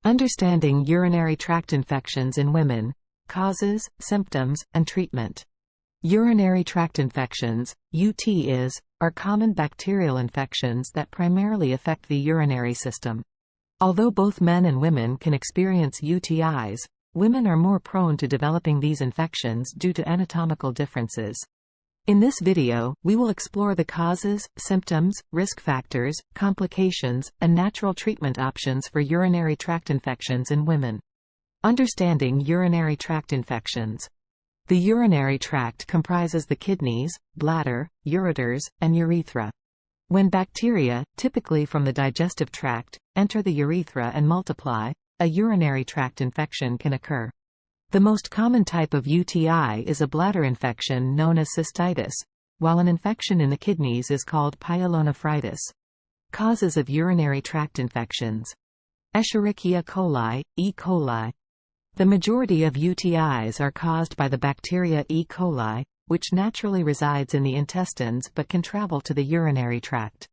Understanding urinary tract infections in women. Causes, symptoms, and treatment. Urinary tract infections, UTIs, are common bacterial infections that primarily affect the urinary system. Although both men and women can experience UTIs, women are more prone to developing these infections due to anatomical differences. In this video, we will explore the causes, symptoms, risk factors, complications, and natural treatment options for urinary tract infections in women. Understanding urinary tract infections. The urinary tract comprises the kidneys, bladder, ureters, and urethra. When bacteria, typically from the digestive tract, enter the urethra and multiply, a urinary tract infection can occur. The most common type of UTI is a bladder infection known as cystitis, while an infection in the kidneys is called pyelonephritis. Causes of urinary tract infections. Escherichia coli, E. coli. The majority of UTIs are caused by the bacteria E. coli, which naturally resides in the intestines but can travel to the urinary tract.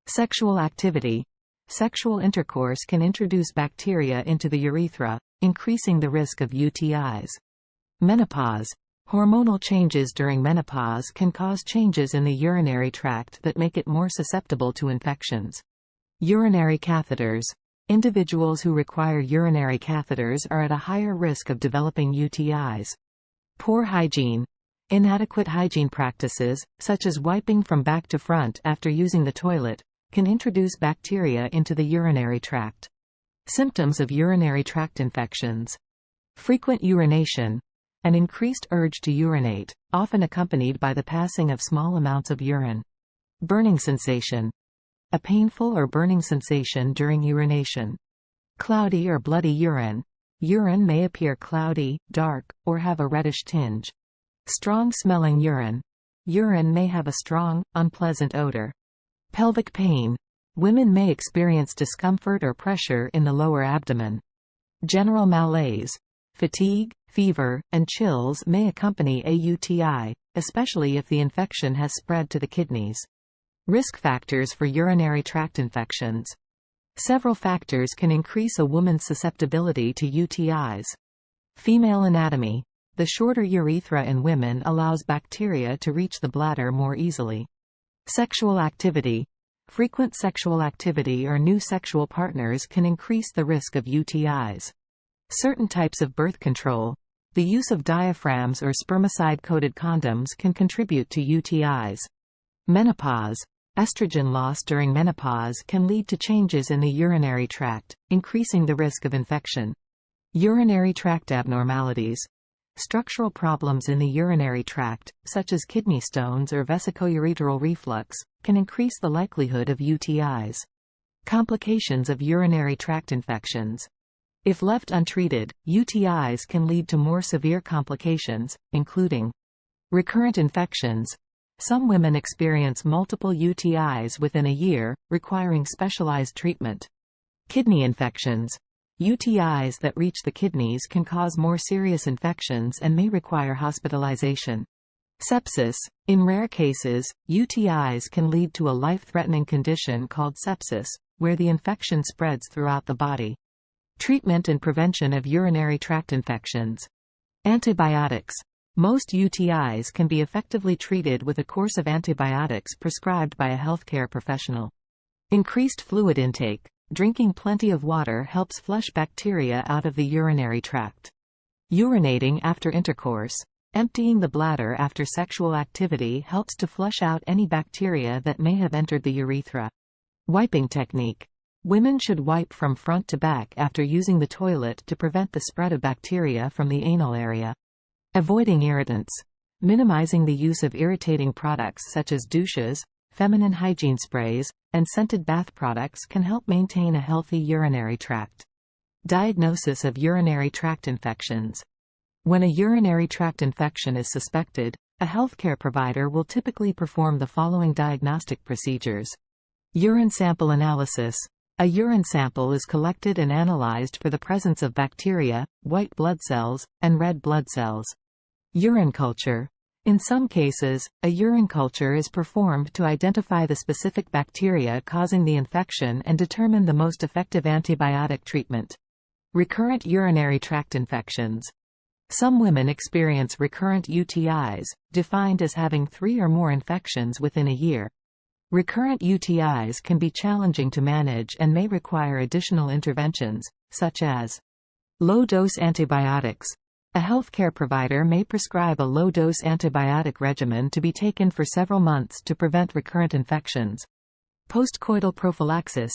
Sexual activity. Sexual intercourse can introduce bacteria into the urethra, increasing the risk of UTIs. Menopause. Hormonal changes during menopause can cause changes in the urinary tract that make it more susceptible to infections. Urinary catheters. Individuals who require urinary catheters are at a higher risk of developing UTIs. Poor hygiene. Inadequate hygiene practices, such as wiping from back to front after using the toilet, can introduce bacteria into the urinary tract. Symptoms of urinary tract infections. Frequent urination. An increased urge to urinate, often accompanied by the passing of small amounts of urine. Burning sensation. A painful or burning sensation during urination. Cloudy or bloody urine. Urine may appear cloudy, dark, or have a reddish tinge. Strong-smelling urine. Urine may have a strong, unpleasant odor. Pelvic pain. Women may experience discomfort or pressure in the lower abdomen. General malaise. Fatigue, fever, and chills may accompany a UTI, especially if the infection has spread to the kidneys. Risk factors for urinary tract infections. Several factors can increase a woman's susceptibility to UTIs. Female anatomy. The shorter urethra in women allows bacteria to reach the bladder more easily. Sexual activity. Frequent sexual activity or new sexual partners can increase the risk of UTIs. Certain types of birth control. The use of diaphragms or spermicide-coated condoms can contribute to UTIs. Menopause. Estrogen loss during menopause can lead to changes in the urinary tract, increasing the risk of infection. Urinary tract abnormalities. Structural problems in the urinary tract, such as kidney stones or vesicoureteral reflux, can increase the likelihood of UTIs. Complications of urinary tract infections. If left untreated, UTIs can lead to more severe complications, including recurrent infections. Some women experience multiple UTIs within a year, requiring specialized treatment. Kidney infections. UTIs that reach the kidneys can cause more serious infections and may require hospitalization. Sepsis. In rare cases, UTIs can lead to a life-threatening condition called sepsis, where the infection spreads throughout the body. Treatment and prevention of urinary tract infections. Antibiotics. Most UTIs can be effectively treated with a course of antibiotics prescribed by a healthcare professional. Increased fluid intake. Drinking plenty of water helps flush bacteria out of the urinary tract. Urinating after intercourse. Emptying the bladder after sexual activity helps to flush out any bacteria that may have entered the urethra. Wiping technique. Women should wipe from front to back after using the toilet to prevent the spread of bacteria from the anal area. Avoiding irritants. Minimizing the use of irritating products such as douches, feminine hygiene sprays, and scented bath products can help maintain a healthy urinary tract. Diagnosis of urinary tract infections. When a urinary tract infection is suspected, a healthcare provider will typically perform the following diagnostic procedures. Urine sample analysis. A urine sample is collected and analyzed for the presence of bacteria, white blood cells, and red blood cells. Urine culture. In some cases, a urine culture is performed to identify the specific bacteria causing the infection and determine the most effective antibiotic treatment. Recurrent urinary tract infections. Some women experience recurrent UTIs, defined as having 3 or more infections within a year. Recurrent UTIs can be challenging to manage and may require additional interventions, such as low-dose antibiotics. A healthcare provider may prescribe a low-dose antibiotic regimen to be taken for several months to prevent recurrent infections. Postcoital prophylaxis.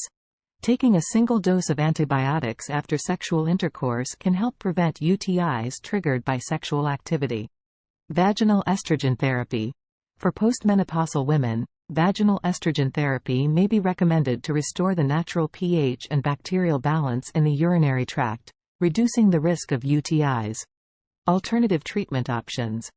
Taking a single dose of antibiotics after sexual intercourse can help prevent UTIs triggered by sexual activity. Vaginal estrogen therapy. For postmenopausal women, vaginal estrogen therapy may be recommended to restore the natural pH and bacterial balance in the urinary tract, reducing the risk of UTIs. Alternative treatment options.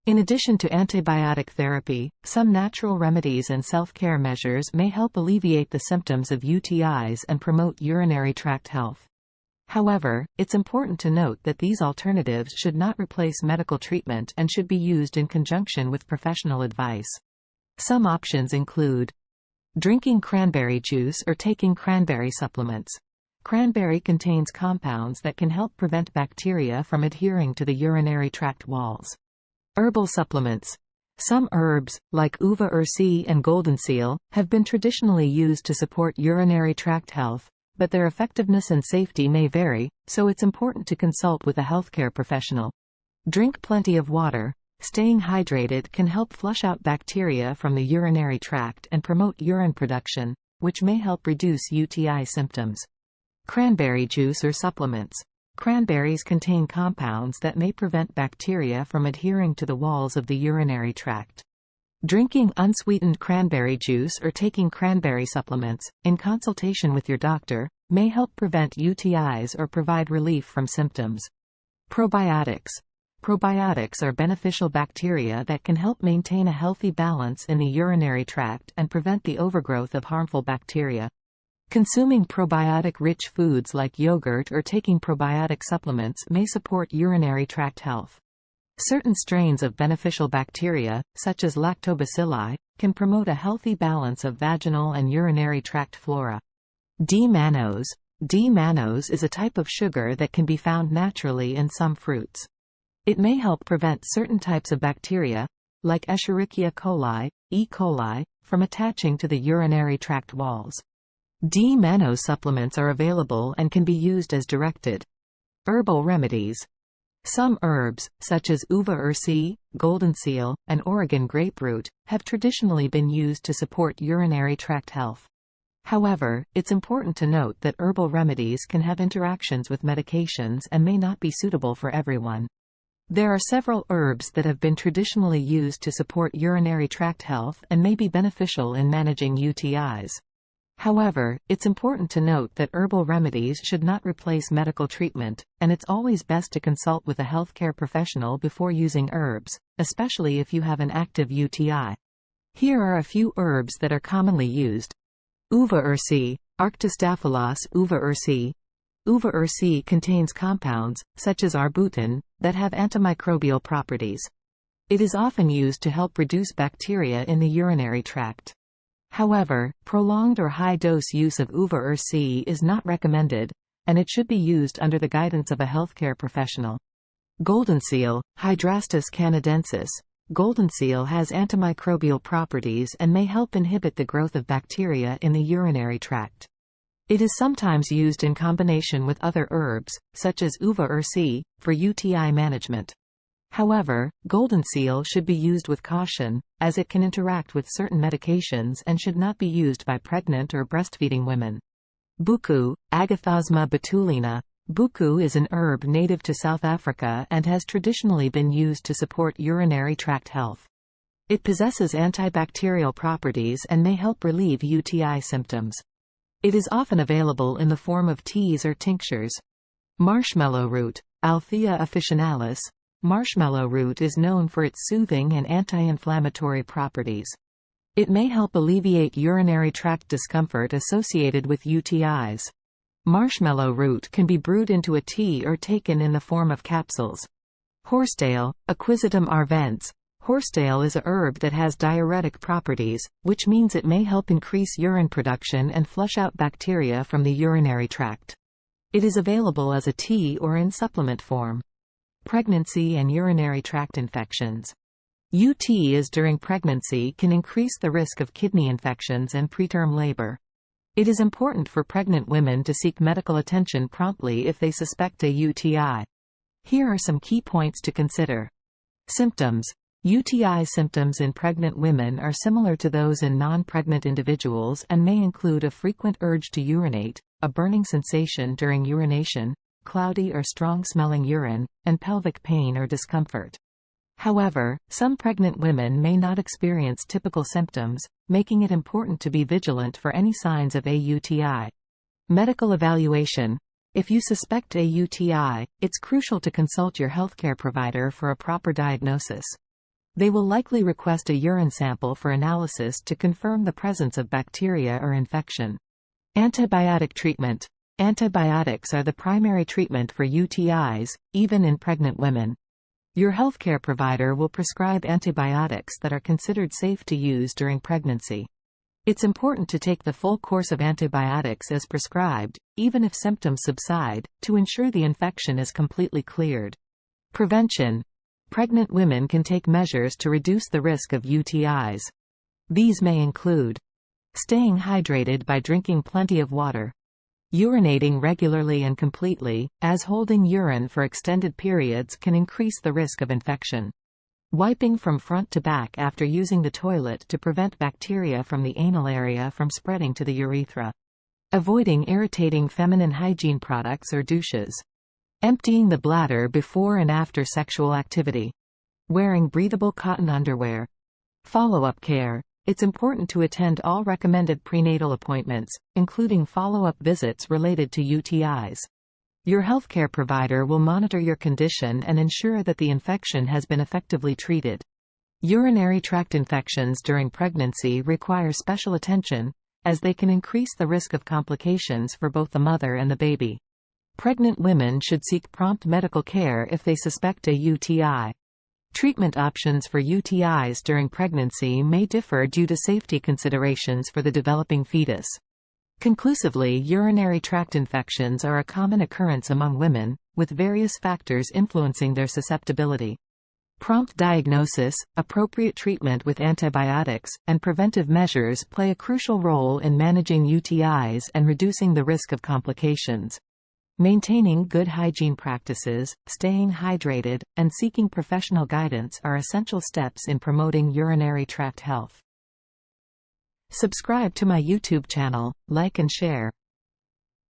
In addition to antibiotic therapy, some natural remedies and self-care measures may help alleviate the symptoms of UTIs and promote urinary tract health. However, it's important to note that these alternatives should not replace medical treatment and should be used in conjunction with professional advice. Some options include drinking cranberry juice or taking cranberry supplements. Cranberry contains compounds that can help prevent bacteria from adhering to the urinary tract walls. Herbal supplements. Some herbs, like uva ursi and golden seal, have been traditionally used to support urinary tract health, but their effectiveness and safety may vary, so it's important to consult with a healthcare professional. Drink plenty of water. Staying hydrated can help flush out bacteria from the urinary tract and promote urine production, which may help reduce UTI symptoms. Cranberry juice or supplements. Cranberries contain compounds that may prevent bacteria from adhering to the walls of the urinary tract. Drinking unsweetened cranberry juice or taking cranberry supplements, in consultation with your doctor, may help prevent UTIs or provide relief from symptoms. Probiotics. Probiotics are beneficial bacteria that can help maintain a healthy balance in the urinary tract and prevent the overgrowth of harmful bacteria. Consuming probiotic-rich foods like yogurt or taking probiotic supplements may support urinary tract health. Certain strains of beneficial bacteria, such as lactobacilli, can promote a healthy balance of vaginal and urinary tract flora. D-mannose. D-mannose is a type of sugar that can be found naturally in some fruits. It may help prevent certain types of bacteria, like Escherichia coli, E. coli, from attaching to the urinary tract walls. D-mannose supplements are available and can be used as directed. Herbal remedies. Some herbs, such as uva ursi, golden seal, and Oregon grapefruit, have traditionally been used to support urinary tract health. However, it's important to note that herbal remedies can have interactions with medications and may not be suitable for everyone. There are several herbs that have been traditionally used to support urinary tract health and may be beneficial in managing UTIs. However, it's important to note that herbal remedies should not replace medical treatment, and it's always best to consult with a healthcare professional before using herbs, especially if you have an active UTI. Here are a few herbs that are commonly used. Uva ursi, Arctostaphylos uva ursi. Uva ursi contains compounds, such as arbutin, that have antimicrobial properties. It is often used to help reduce bacteria in the urinary tract. However, prolonged or high-dose use of uva ursi is not recommended, and it should be used under the guidance of a healthcare professional. Golden seal, Hydrastis canadensis. Golden seal has antimicrobial properties and may help inhibit the growth of bacteria in the urinary tract. It is sometimes used in combination with other herbs, such as uva ursi, for UTI management. However, golden seal should be used with caution, as it can interact with certain medications and should not be used by pregnant or breastfeeding women. Buku, Agathosma betulina. Buku is an herb native to South Africa and has traditionally been used to support urinary tract health. It possesses antibacterial properties and may help relieve UTI symptoms. It is often available in the form of teas or tinctures. Marshmallow root, Althea officinalis. Marshmallow root is known for its soothing and anti-inflammatory properties. It may help alleviate urinary tract discomfort associated with UTIs. Marshmallow root can be brewed into a tea or taken in the form of capsules. Horsetail, Equisetum arvense. Horsetail is a herb that has diuretic properties, which means it may help increase urine production and flush out bacteria from the urinary tract. It is available as a tea or in supplement form. Pregnancy and urinary tract infections. UTIs during pregnancy can increase the risk of kidney infections and preterm labor. It is important for pregnant women to seek medical attention promptly if they suspect a UTI. Here are some key points to consider. Symptoms. UTI symptoms in pregnant women are similar to those in non-pregnant individuals and may include a frequent urge to urinate, a burning sensation during urination, cloudy or strong-smelling urine, and pelvic pain or discomfort. However, some pregnant women may not experience typical symptoms, making it important to be vigilant for any signs of a UTI. Medical evaluation. If you suspect a UTI, it's crucial to consult your healthcare provider for a proper diagnosis. They will likely request a urine sample for analysis to confirm the presence of bacteria or infection. Antibiotic treatment. Antibiotics are the primary treatment for UTIs, even in pregnant women. Your healthcare provider will prescribe antibiotics that are considered safe to use during pregnancy. It's important to take the full course of antibiotics as prescribed, even if symptoms subside, to ensure the infection is completely cleared. Prevention. Pregnant women can take measures to reduce the risk of UTIs. These may include staying hydrated by drinking plenty of water, urinating regularly and completely, as holding urine for extended periods can increase the risk of infection. Wiping from front to back after using the toilet to prevent bacteria from the anal area from spreading to the urethra. Avoiding irritating feminine hygiene products or douches. Emptying the bladder before and after sexual activity. Wearing breathable cotton underwear. Follow-up care. It's important to attend all recommended prenatal appointments, including follow-up visits related to UTIs. Your healthcare provider will monitor your condition and ensure that the infection has been effectively treated. Urinary tract infections during pregnancy require special attention, as they can increase the risk of complications for both the mother and the baby. Pregnant women should seek prompt medical care if they suspect a UTI. Treatment options for UTIs during pregnancy may differ due to safety considerations for the developing fetus. Conclusively, urinary tract infections are a common occurrence among women, with various factors influencing their susceptibility. Prompt diagnosis, appropriate treatment with antibiotics, and preventive measures play a crucial role in managing UTIs and reducing the risk of complications. Maintaining good hygiene practices, staying hydrated, and seeking professional guidance are essential steps in promoting urinary tract health. Subscribe to my YouTube channel, like and share.